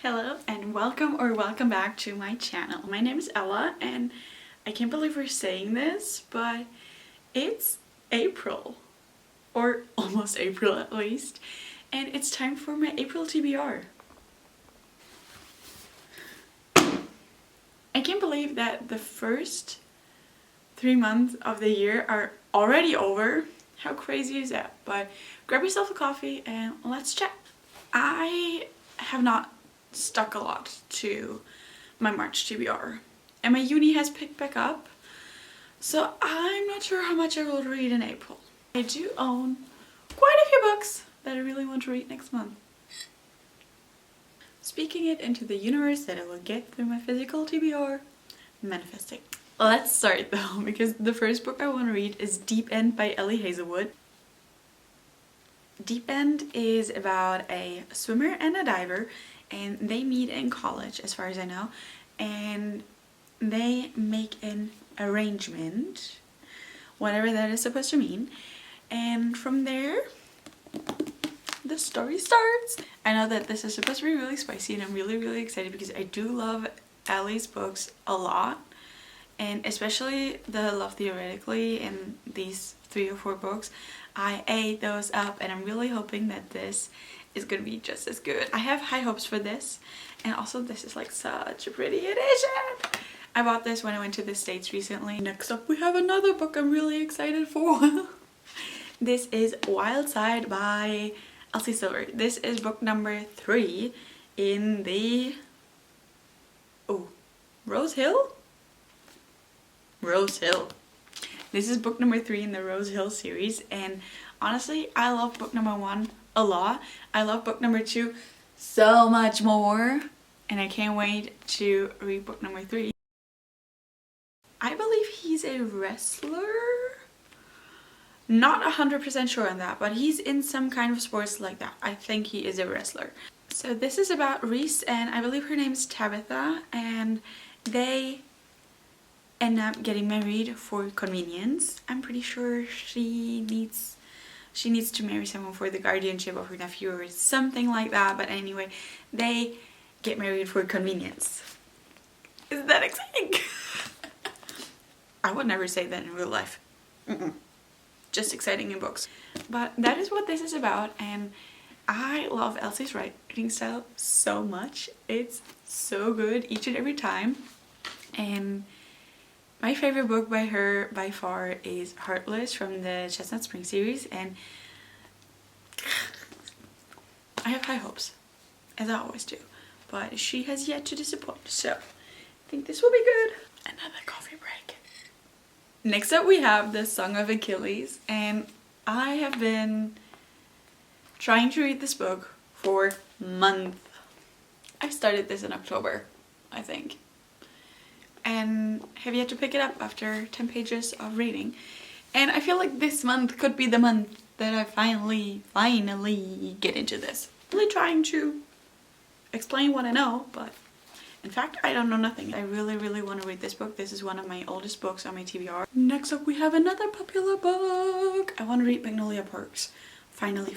Hello and welcome back to my channel. My name is Ella and I can't believe we're saying this, but it's April, or almost April at least, and it's time for my April TBR. I can't believe that the first 3 months of the year are already over. How crazy is that? But grab yourself a coffee and let's chat. I have not stuck a lot to my March TBR and my uni has picked back up, so I'm not sure how much I will read in April. I do own quite a few books that I really want to read next month. Speaking it into the universe that I will get through my physical TBR, manifesting. Let's start though, because the first book I want to read is Deep End by Ellie Hazelwood. Deep End is about a swimmer and a diver, and they meet in college as far as I know, and they make an arrangement, whatever that is supposed to mean, and from there the story starts. I know that this is supposed to be really spicy and I'm really excited because I do love Ellie's books a lot, and especially the Love Theoretically and these 3 or 4 books. I ate those up and I'm really hoping that this is gonna be just as good. I have high hopes for this, and also this is like such a pretty edition. I bought this when I went to the States recently. Next up we have another book I'm really excited for. This is Wild Side by Elsie Silver. This is book number 3 in the Rose Hill? Rose Hill. This is book number 3 in the Rose Hill series, and honestly I love book number 1 a lot. I love book number 2 so much more, and I can't wait to read book number 3. I believe he's a wrestler. Not 100% sure on that, but he's in some kind of sports like that. I think he is a wrestler. So this is about Reese and I believe her name is Tabitha, and they end up getting married for convenience. I'm pretty sure she needs to marry someone for the guardianship of her nephew or something like that, but anyway, they get married for convenience. Isn't that exciting? I would never say that in real life. Just exciting in books. But that is what this is about, and I love Elsie's writing style so much. It's so good each and every time, and my favorite book by her by far is Heartless from the Chestnut Spring series, and I have high hopes, as I always do, but she has yet to disappoint, so I think this will be good. Another coffee break. Next up we have The Song of Achilles, and I have been trying to read this book for months. I started this in October, I think, and have yet to pick it up after 10 pages of reading, and I feel like this month could be the month that I finally get into this. I'm really trying to explain what I know, but in fact I don't know nothing. I really want to read this book. This is one of my oldest books on my TBR. Next up we have another popular book. I want to read Magnolia Parks. Finally.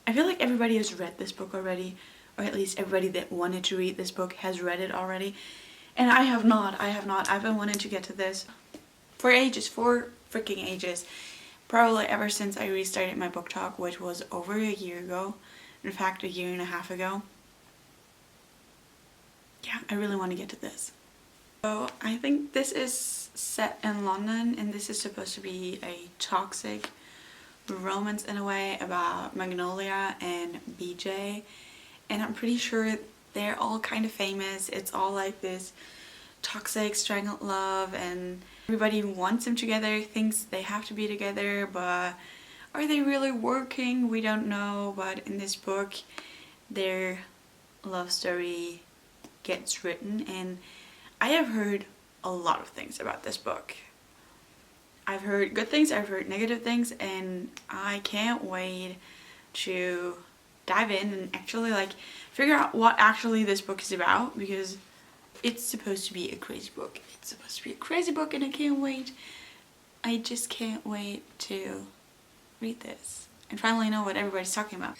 I feel like everybody has read this book already, or at least everybody that wanted to read this book has read it already. And I have not. I've been wanting to get to this for ages, for freaking ages. Probably ever since I restarted my book talk, which was over a year ago. In fact, a year and a half ago. Yeah, I really want to get to this. So I think this is set in London, and this is supposed to be a toxic romance in a way about Magnolia and BJ. And I'm pretty sure they're all kind of famous. It's all like this toxic strangled love, and everybody wants them together, thinks they have to be together, but are they really working? We don't know. But in this book their love story gets written, and I have heard a lot of things about this book. I've heard good things, I've heard negative things, and I can't wait to dive in and actually like figure out what actually this book is about, because it's supposed to be a crazy book. It's supposed to be a crazy book, and I can't wait. I just can't wait to read this and finally know what everybody's talking about.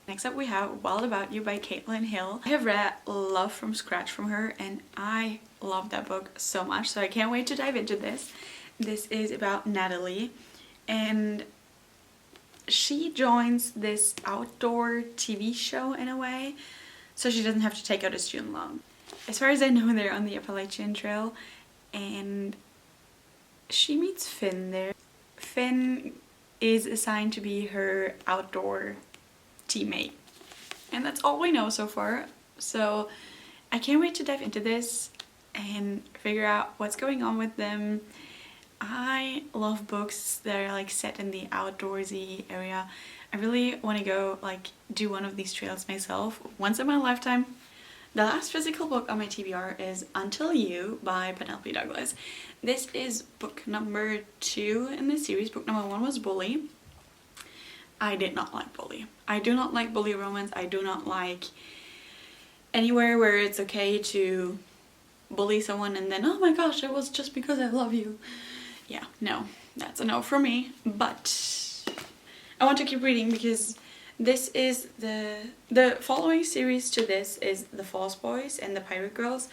Next up we have Wild About You by Caitlin Hill. I have read Love from Scratch from her and I love that book so much, so I can't wait to dive into this. This is about Natalie, and she joins this outdoor TV show in a way, so she doesn't have to take out a student loan. As far as I know, they're on the Appalachian Trail, and she meets Finn there. Finn is assigned to be her outdoor teammate, and that's all we know so far. So I can't wait to dive into this and figure out what's going on with them. I love books that are like set in the outdoorsy area. I really want to go like do one of these trails myself once in my lifetime. The last physical book on my TBR is Until You by Penelope Douglas. This is book number 2 in this series. Book number 1 was Bully. I did not like Bully. I do not like bully romance. I do not like anywhere where it's okay to bully someone and then, oh my gosh, it was just because I love you. Yeah, no, that's a no for me. But I want to keep reading because this is the following series to this is The False Boys and The Pirate Girls,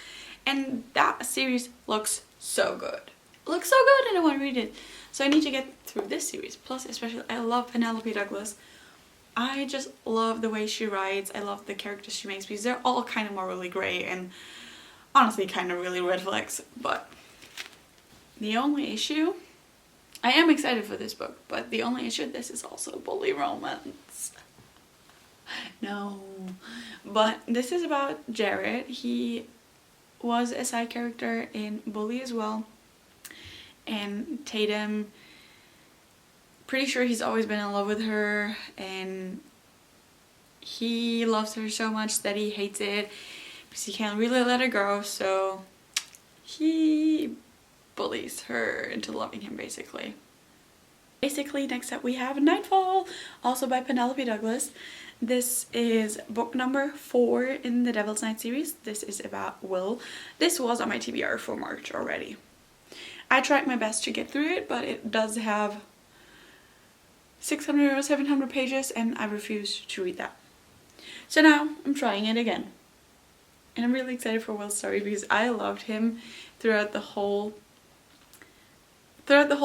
and that series looks so good. Looks so good and I want to read it. So I need to get through this series. Plus, especially, I love Penelope Douglas. I just love the way she writes. I love the characters she makes because they're all kind of morally grey and honestly kind of really red flags. But the only issue, I am excited for this book, but the only issue, this is also bully romance. No. But this is about Jared. He was a side character in Bully as well. And Tatum, pretty sure he's always been in love with her, and he loves her so much that he hates it because he can't really let her go, so he bullies her into loving him basically. Next up we have Nightfall, also by Penelope Douglas. This is book number 4 in the Devil's Night series. This is about Will. This was on my TBR for March already. I tried my best to get through it, but it does have 600 or 700 pages and I refuse to read that. So now I'm trying it again. And I'm really excited for Will's story because I loved him throughout the whole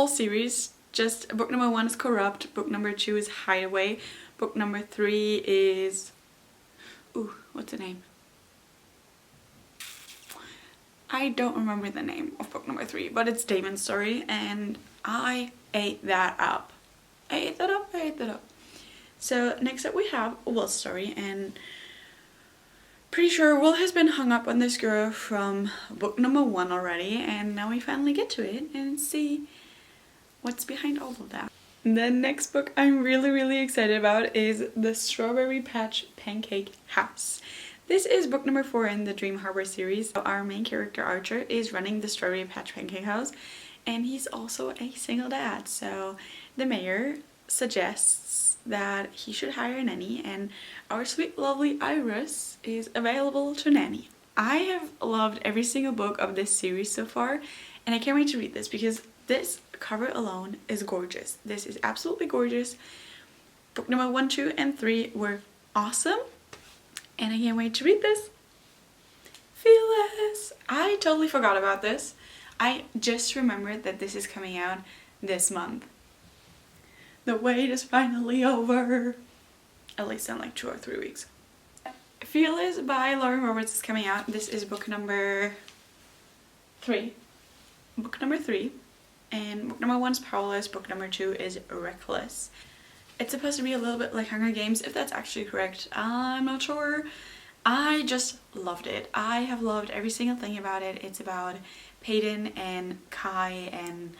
series. Just book number 1 is Corrupt, book number 2 is Hideaway, book number 3 is, ooh, what's the name? I don't remember the name of book number 3, but it's Damon's story and I ate that up. I ate that up. So next up we have Will's story, and pretty sure Will has been hung up on this girl from book number 1 already, and now we finally get to it and see what's behind all of that. The next book I'm really excited about is The Strawberry Patch Pancake House. This is book number 4 in the Dream Harbor series. Our main character Archer is running the Strawberry Patch Pancake House, and he's also a single dad, so the mayor suggests that he should hire a nanny, and our sweet lovely Iris is available to nanny. I have loved every single book of this series so far, and I can't wait to read this because this cover alone is gorgeous. This is absolutely gorgeous. Book number 1, 2, and 3 were awesome, and I can't wait to read this. Fearless! I totally forgot about this. I just remembered that this is coming out this month. The wait is finally over. At least in like 2 or 3 weeks. Fearless by Lauren Roberts is coming out. This is book number 3. Book number 3. And book number 1 is Powerless. Book number 2 is Reckless. It's supposed to be a little bit like Hunger Games, if that's actually correct. I'm not sure. I just loved it. I have loved every single thing about it. It's about Peyton and Kai, and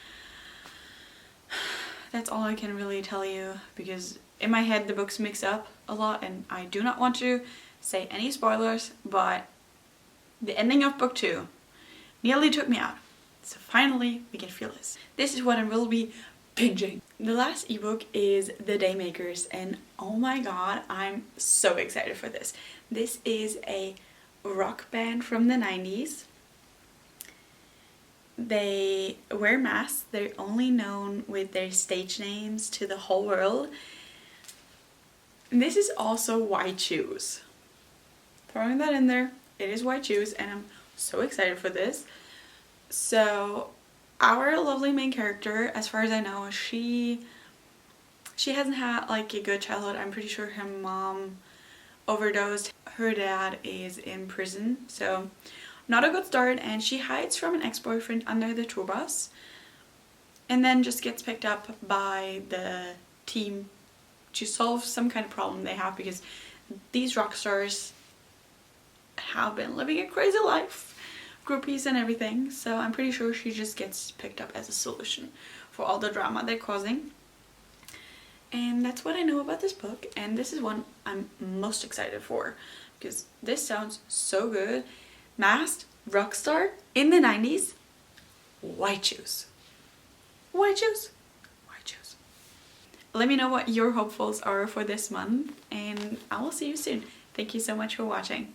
that's all I can really tell you because in my head the books mix up a lot and I do not want to say any spoilers, but the ending of book 2 nearly took me out. So finally we get Fearless. This is what I will be binging. The last ebook is The Daymakers, and oh my god, I'm so excited for this. This is a rock band from the 90s. They wear masks. They're only known with their stage names to the whole world. And this is also white shoes. Throwing that in there, it is white shoes, and I'm so excited for this. So our lovely main character, as far as I know, she hasn't had like a good childhood. I'm pretty sure her mom overdosed. Her dad is in prison, so not a good start, and she hides from an ex-boyfriend under the tour bus and then just gets picked up by the team to solve some kind of problem they have, because these rock stars have been living a crazy life, groupies and everything. So I'm pretty sure she just gets picked up as a solution for all the drama they're causing. And that's what I know about this book, and this is one I'm most excited for because this sounds so good. Masked rock star in the 90s, white shoes. White shoes. White shoes. Let me know what your hopefuls are for this month, and I will see you soon. Thank you so much for watching.